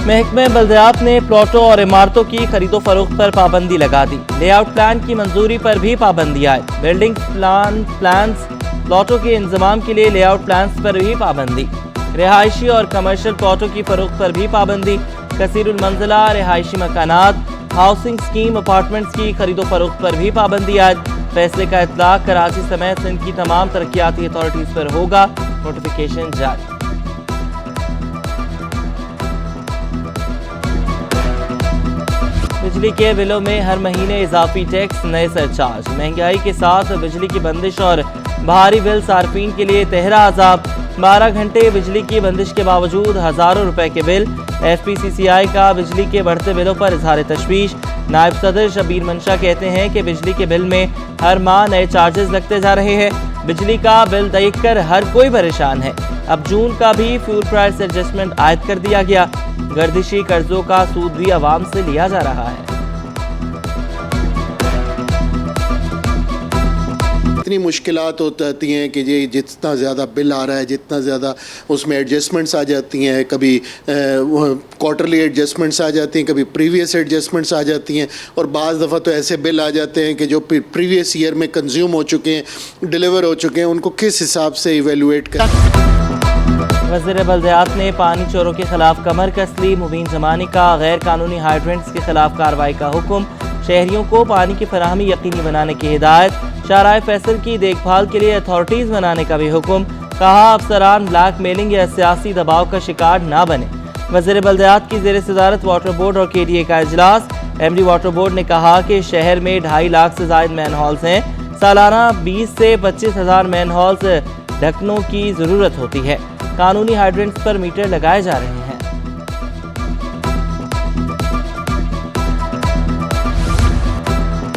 महकमे बल्दियात ने प्लॉटों और इमारतों की खरीदो फरोख्त पर पाबंदी लगा दी। लेआउट प्लान की मंजूरी पर भी पाबंदी आई। बिल्डिंग प्लान्स प्लॉटों के इंतजाम के लिए लेआउट प्लान्स पर भी पाबंदी। रिहायशी और कमर्शियल प्लॉटों की फरोख्त पर भी पाबंदी। कसीरुल मंजिला रिहायशी मकानात, हाउसिंग स्कीम अपार्टमेंट्स की खरीदो फरोख्त पर भी पाबंदी आई। फैसले का इतलाक कराची समेत सिंध की तमाम तरक्याती अथॉरिटीज पर होगा। नोटिफिकेशन जारी। बिजली के बिलों में हर महीने इजाफी टैक्स, नए सरचार्ज। महंगाई के साथ बिजली की बंदिश और भारी बिल सार्फिन के लिए तहरा अजाब। 12 घंटे बिजली की बंदिश के बावजूद हजारों रुपए के बिल। FPCCI का बिजली के बढ़ते बिलों पर इजहार तशवीश। नायब सदर शबीर मंशा कहते हैं कि बिजली के बिल में हर माह नए चार्जेस लगते जा रहे हैं। बिजली का बिल देखकर हर कोई परेशान है। अब जून का भी फ्यूल प्राइस एडजस्टमेंट आयद कर दिया गया। गर्दिशी कर्जों का सूद भी आवाम से लिया जा रहा है। इतनी मुश्किलात होती हैं कि ये जितना ज़्यादा बिल आ रहा है, जितना ज़्यादा उसमें एडजस्टमेंट्स आ जाती हैं, कभी क्वार्टरली एडजस्टमेंट्स आ जाती हैं, कभी प्रीवियस एडजस्टमेंट्स आ जाती हैं, और बाज़ दफ़ा तो ऐसे बिल आ जाते हैं कि जो प्रीवियस ईयर में कंज्यूम हो चुके हैं, डिलीवर हो चुके हैं, उनको किस हिसाब से इवेलुएट करें। वज़ीर बल्दियात ने पानी चोरों के खिलाफ कमर कस ली। मुबीन जमानी का गैर कानूनी हाइड्रेंट्स के खिलाफ कार्रवाई का हुक्म। शहरियों को पानी की फराहमी यकीनी बनाने की हिदायत। शाहराह फैसल की देखभाल के लिए अथॉरिटीज बनाने का भी हुक्म। कहा अफसरान ब्लैक मेलिंग या सियासी दबाव का शिकार ना बने। वज़ीर बल्दियात की ज़ेर सदारत वाटर बोर्ड और KDA का इजलास। MD वाटर बोर्ड ने कहा कि शहर में 2.5 लाख से ज़ायद मैन हॉल्स हैं। सालाना 20 से 25 हज़ार मैन हॉल्स ढकनों की ज़रूरत होती है। कानूनी हाइड्रेंट्स पर मीटर लगाए जा रहे हैं।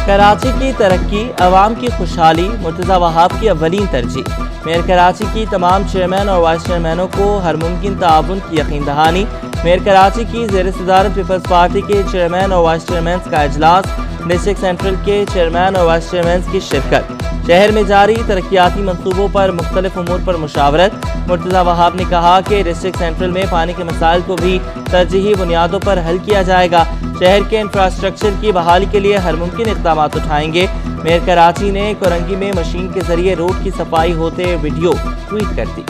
कराची की तरक्की, अवाम की खुशहाली मुर्तज़ा वहाब की अव्वलीन तरजीह। मेयर कराची की तमाम चेयरमैन और वाइस चेयरमैनों को हर मुमकिन ताउन की यकीन दहानी। मेयर कराची की ज़ेर सदारत पीपल्स पार्टी के चेयरमैन और वाइस चेयरमैन का इजलास। डिस्ट्रिक्ट सेंट्रल के चेयरमैन और वाइस चेयरमैन की शिरकत। शहर में जारी तरक्याती मंसूबों पर मुख्तलिफ उमूर पर मुशावरत। मुर्तज़ा वहाब ने कहा कि डिस्ट्रिक्ट सेंट्रल में पानी के मसाइल को भी तरजीही बुनियादों पर हल किया जाएगा। शहर के इंफ्रास्ट्रक्चर की बहाली के लिए हर मुमकिन इक़दाम उठाएंगे। मेयर कराची ने कोरंगी में मशीन के जरिए रोड की सफाई होते वीडियो ट्वीट कर दी।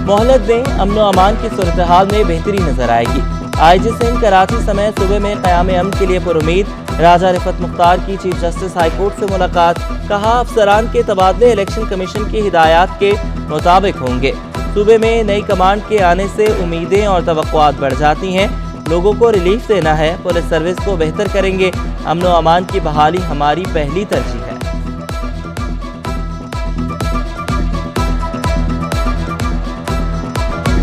मोहलत दें, अमन व अमान की सूरत हाल में बेहतरी नजर आएगी। IG सिंध कराची समेत सूबे में क़याम अमन के लिए पुरुमीद। राजा रिफत मुख्तार की चीफ जस्टिस हाई कोर्ट से मुलाकात। कहा अफसरान के तबादले इलेक्शन कमीशन की हिदायत के मुताबिक होंगे। सूबे में नई कमांड के आने से उम्मीदें और तवक्कुआत बढ़ जाती हैं। लोगों को रिलीफ देना है, पुलिस सर्विस को बेहतर करेंगे। अमन व अमान की बहाली हमारी पहली तरजीह है।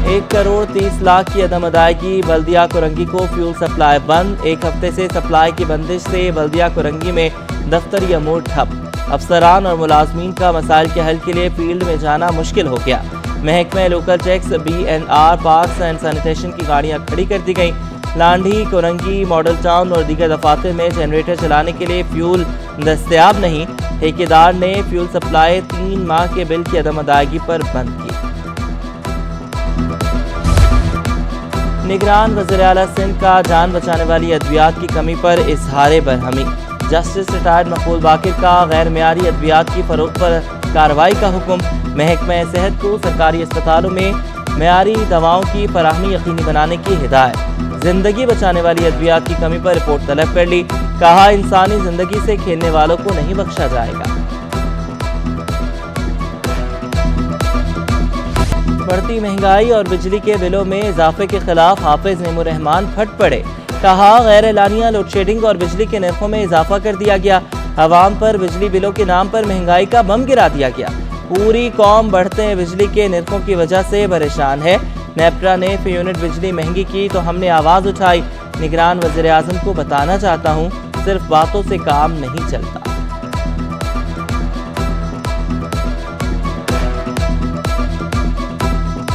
1 करोड़ 30 लाख की अदम अदायगी। बल्दिया कोरंगी को फ्यूल सप्लाई बंद। 1 हफ्ते से सप्लाई की बंदिश से बल्दिया कोरंगी में दफ्तरी अमूर ठप। अफसरान और मुलाजमीन का मसाइल के हल के लिए फील्ड में जाना मुश्किल हो गया। महकमे local tax, BNR, parks and sanitation की गाड़ियाँ खड़ी कर दी गईं। लांडी, कोरंगी, मॉडल टाउन और दीगर दफातर में जनरेटर चलाने के लिए फ्यूल दस्तयाब नहीं। ठेकेदार ने फ्यूल सप्लाई 3 माह के बिल की अदम अदायगी पर बंद की। निगरान वज़ीर आला सिंध का जान बचाने वाली अद्वियात की कमी पर इजहार बरहमी। जस्टिस रिटायर्ड मकबूल बाकिर का गैर मियारी अद्वियात की फरोख्त पर कार्रवाई का हुक्म। महकमा सेहत को सरकारी अस्पतालों में मियारी दवाओं की फराहमी यकीनी बनाने की हिदायत। जिंदगी बचाने वाली अद्वियात की कमी पर रिपोर्ट तलब कर ली। कहा इंसानी जिंदगी से खेलने वालों को नहीं बख्शा जाएगा। बढ़ती महंगाई और बिजली के बिलों में इजाफे के खिलाफ हाफिज नेमुर रहमान फट पड़े। कहा गैर एलानिया लोड शेडिंग और बिजली के नरखों में इजाफा कर दिया गया। अवाम पर बिजली बिलों के नाम पर महंगाई का बम गिरा दिया गया। पूरी कौम बढ़ते बिजली के नरखों की वजह से परेशान है। नेपरा ने फी यूनिट बिजली महंगी की तो हमने आवाज़ उठाई। निगरान वज़ीर आज़म को बताना चाहता हूँ, सिर्फ बातों से काम नहीं चलता।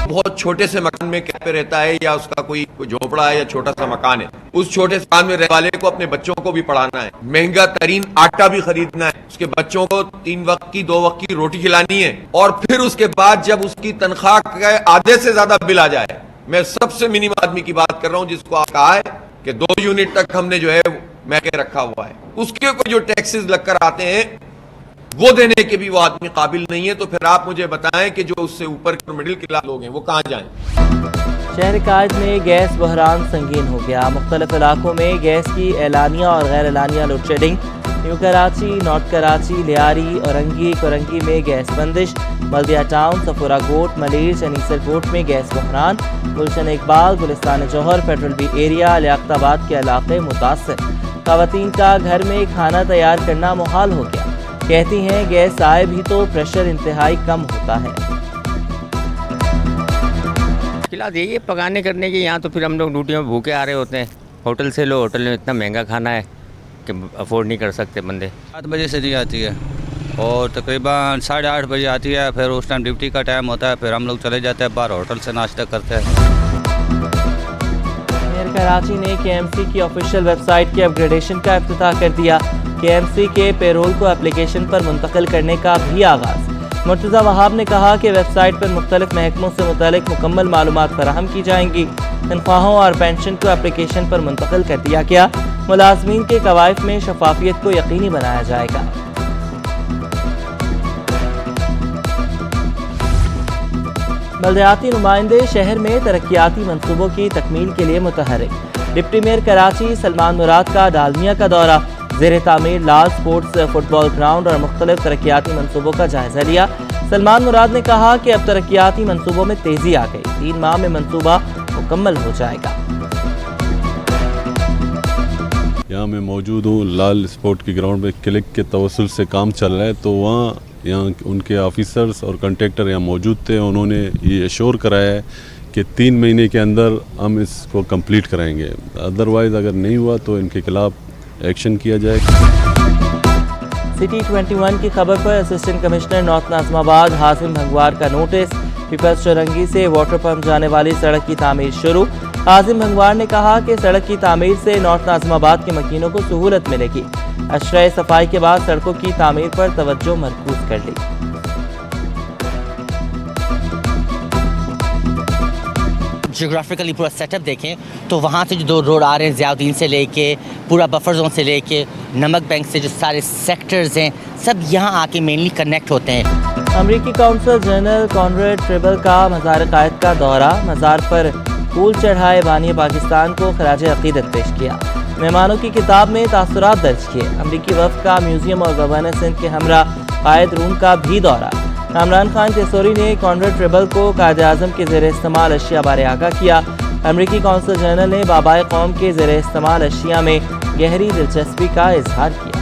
بہت چھوٹے سے مکان میں پہ رہتا ہے یا اس کا کوئی جھونپڑا ہے یا چھوٹا سا مکان ہے, اس چھوٹے سے مکان میں رہنے والے کو اپنے بچوں کو بھی پڑھانا ہے, مہنگا ترین آٹا بھی خریدنا ہے, اس کے بچوں کو 3 وقت کی 2 وقت کی روٹی کھلانی ہے, اور پھر اس کے بعد جب اس کی تنخواہ کا آدھے سے زیادہ بل آ جائے, میں سب سے منیمم آدمی کی بات کر رہا ہوں جس کو آپ کہا ہے کہ 2 یونٹ تک ہم نے جو ہے میں کہ رکھا ہوا ہے, اس کے اوپر جو ٹیکسز لگ کر آتے ہیں وہ دینے کے بھی وہ آدمی قابل نہیں ہے, تو پھر آپ مجھے بتائیں کہ جو اس سے اوپر مڈل کلاس لوگ ہیں وہ کہاں جائیں. شہر قائد میں گیس بحران سنگین ہو گیا. مختلف علاقوں میں گیس کی اعلانیہ اور غیر اعلانیہ load shedding. New Karachi, north Karachi, Lyari, Orangi, Korangi میں گیس بندش. بلدیہ ٹاؤن, صفورہ کوٹ, ملیر, چنیسر کوٹ میں گیس بحران. گلشن اقبال, گلستان جوہر, پیٹرول بی ایریا, لیاقت آباد کے علاقے متاثر. خواتین کا گھر میں کھانا تیار کرنا محال ہو گیا. کہتی ہیں گیس آئے بھی تو پریشر انتہائی کم ہوتا ہے. مشکلات یہی ہے پکانے کرنے کی. یہاں تو پھر ہم لوگ ڈیوٹیوں میں بھوکے آ رہے ہوتے ہیں. ہوٹل سے لو, ہوٹل میں اتنا مہنگا کھانا ہے کہ افورڈ نہیں کر سکتے بندے. 7 بجے سے دی آتی ہے اور تقریباً 8:30 بجے آتی ہے. پھر اس ٹائم ڈیوٹی کا ٹائم ہوتا ہے, پھر ہم لوگ چلے جاتے ہیں باہر ہوٹل سے ناشتہ کرتے ہیں. میئر کراچی نے کے ایم سی کی آفیشیل ویب سائٹ کے اپ گریڈیشن کا افتتاح کر دیا. کے ایم سی کے پیرول کو اپلیکیشن پر منتقل کرنے کا بھی آغاز. مرتضی وہاب نے کہا کہ ویب سائٹ پر مختلف محکموں سے متعلق مکمل معلومات فراہم کی جائیں گی. تنخواہوں اور پینشن کو اپلیکیشن پر منتقل کر دیا گیا. ملازمین کے قوائف میں شفافیت کو یقینی بنایا جائے گا. بلدیاتی نمائندے شہر میں ترقیاتی منصوبوں کی تکمیل کے لیے متحرک. ڈپٹی میئر کراچی سلمان مراد کا ڈالمیا کا دورہ. زیر تعمیر لال سپورٹس فٹ بال گراؤنڈ اور مختلف ترقیاتی منصوبوں کا جائزہ لیا. سلمان مراد نے کہا کہ اب ترقیاتی منصوبوں میں تیزی آ گئی. 3 ماہ میں منصوبہ مکمل ہو جائے گا. یہاں میں موجود ہوں لال اسپورٹ کی گراؤنڈ میں. کلک کے توسل سے کام چل رہا ہے, تو وہاں یہاں ان کے آفیسرز اور کنٹریکٹر یہاں موجود تھے. انہوں نے یہ ایشور کرایا ہے کہ 3 مہینے کے اندر ہم اس کو کمپلیٹ کرائیں گے. ادروائز اگر نہیں ہوا تو ان کے خلاف ایکشن کیا جائے. سٹی 21 کی خبر پر اسسٹنٹ کمشنر نارتھ ناظم آباد حازم بھنگوار کا نوٹس. پیپلز چورنگی سے واٹر پمپ جانے والی سڑک کی تعمیر شروع. حازم بھنگوار نے کہا کہ سڑک کی تعمیر سے نارتھ ناظم آباد کے مکینوں کو سہولت ملے گی. اشرۂ صفائی کے بعد سڑکوں کی تعمیر پر توجہ مرکوز کر لی. جیوگرافیکلی پورا سیٹ اپ دیکھیں تو وہاں سے جو 2 روڈ آ رہے ہیں ضیاءالدین سے لے کے پورا بفر زون سے لے کے نمک بینک سے جو سارے سیکٹرز ہیں سب یہاں آ کے مینلی کنیکٹ ہوتے ہیں. امریکی کونسل جنرل کانریڈ ٹریبل کا مزار قائد کا دورہ. مزار پر پھول چڑھائے بانی پاکستان کو خراج عقیدت پیش کیا. مہمانوں کی کتاب میں تاثرات درج کیے. امریکی وفد کا میوزیم اور گورنر سندھ کے ہمراہ قائد روم کا بھی دورہ. کامران خان ٹیسوری نے کانریڈ ٹریبل کو قائد اعظم کے زیر استعمال اشیاء بارے آگاہ کیا. امریکی کونسل جنرل نے بابائے قوم کے زیر استعمال اشیاء میں گہری دلچسپی کا اظہار کیا.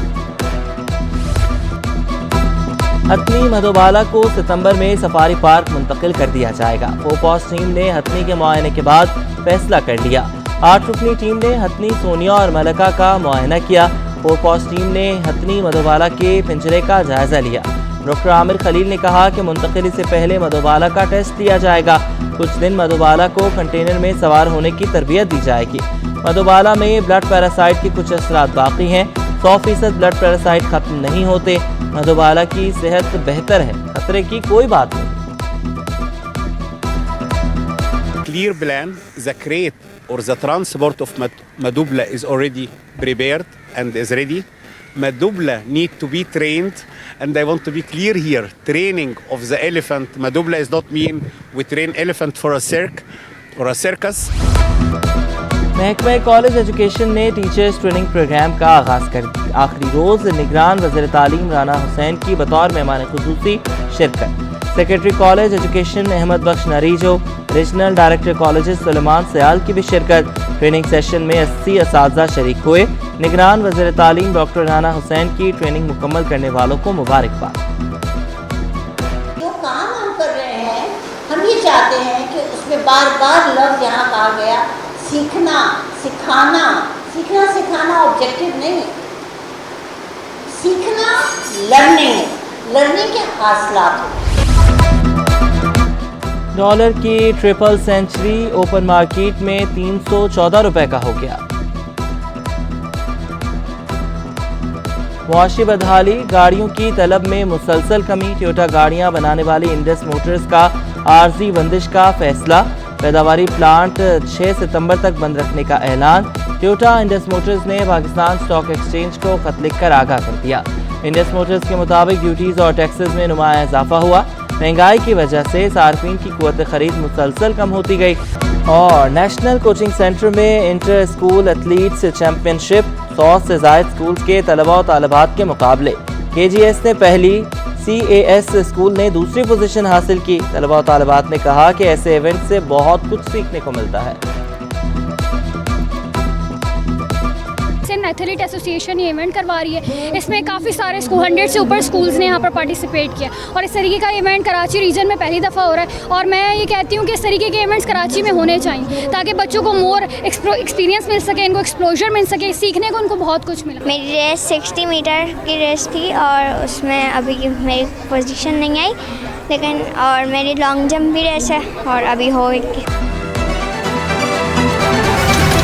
ہتھنی مدھوبالا کو ستمبر میں سفاری پارک منتقل کر دیا جائے گا. فوپاس ٹیم نے ہتھنی کے معائنے کے بعد فیصلہ کر لیا. 8 رکنی ٹیم نے ہتھنی، سونیا اور ملکہ کا معائنہ کیا. فوپاس ٹیم نے ہتھنی مدھوبالا کے پنجرے کا جائزہ لیا. ڈاکٹر عامر خلیل نے کہا کہ منتقلی سے پہلے مدھوبالا کا ٹیسٹ لیا جائے گا. کچھ دن مدھوبالا کو کنٹینر میں سوار ہونے کی تربیت دی جائے گی. مدھوبالا میں بلڈ پیراسائٹ کے کچھ اثرات باقی ہیں. 100% بلڈ پیراسائٹ ختم نہیں ہوتے. مدھوبالا کی صحت بہتر ہے, خطرے کی کوئی بات نہیں. Clear plan, the crate or the transport of Madubla is already prepared and is ready. Madubla need to be trained, and I want to be clear here. Training of the elephant, Madubla is not mean we train elephant for a circus. محکمہ college education نے teachers training programme کا آغاز کر دیا. آخری روز نگران وزیر تعلیم رانا حسین کی بطور مہمان خصوصی شرکت. سیکرٹری کالج ایجوکیشن احمد بخش نریجو، ریجنل ڈائریکٹر کالجز سلیمان سیال کی بھی شرکت. ٹریننگ سیشن میں 80 اساتذہ شریک ہوئے. نگران وزیر تعلیم ڈاکٹر رانا حسین کی ٹریننگ مکمل کرنے والوں کو مبارکباد. جو کام ہم کر رہے ہیں ہم یہ چاہتے ہیں کہ اس میں بار بار لفظ یہاں کہا گیا سیکھنا سکھانا. سیکھنا سکھانا آبجیکٹیو نہیں ہے. سیکھنا لرننگ ہے. لرننگ کے حاصلات. डॉलर की ट्रिपल सेंचुरी ओपन मार्केट में 314 रुपए का हो गया। मुआशी बदहाली, गाड़ियों की तलब में मुसलसल कमी, टोयोटा गाड़ियां बनाने वाली इंडस मोटर्स का आर्जी बंदिश का फैसला, पैदावारी प्लांट 6 सितंबर तक बंद रखने का ऐलान। टोयोटा इंडस मोटर्स ने पाकिस्तान स्टॉक एक्सचेंज को खत लिखकर आगाह कर दिया। इंडस मोटर्स के मुताबिक ड्यूटीज और टैक्सेस में नुमाया इजाफा हुआ, महंगाई की वजह से सार्फिन की कुव्वत खरीद मुसलसल कम होती गई। और नेशनल कोचिंग सेंटर में इंटर स्कूल एथलीट्स चैंपियनशिप, 100 से ज़ायद स्कूल के तलबा और तालिबात के मुकाबले। KGS ने पहली, CAS स्कूल ने दूसरी पोजीशन हासिल की। तलबा और तालिबात ने कहा कि ऐसे इवेंट से बहुत कुछ सीखने को मिलता है। एथलीट एसोसिएशन ये इवेंट करवा रही है, इसमें काफ़ी सारे 100 से ऊपर स्कूल्स ने यहाँ पर पार्टिसिपेट किया और इस तरीके का इवेंट कराची रीजन में पहली दफ़ा हो रहा है। और मैं ये कहती हूँ कि इस तरीके के इवेंट्स कराची में होने चाहिए ताकि बच्चों को मोर एक्सपीरियंस मिल सके, इनको एक्सप्लोजर मिल सके, सीखने को उनको बहुत कुछ मिला। मेरी रेस 60 मीटर की रेस थी और उसमें अभी मेरी पोजीशन नहीं आई, लेकिन और मेरी लॉन्ग जंप भी रेस है और अभी होगी।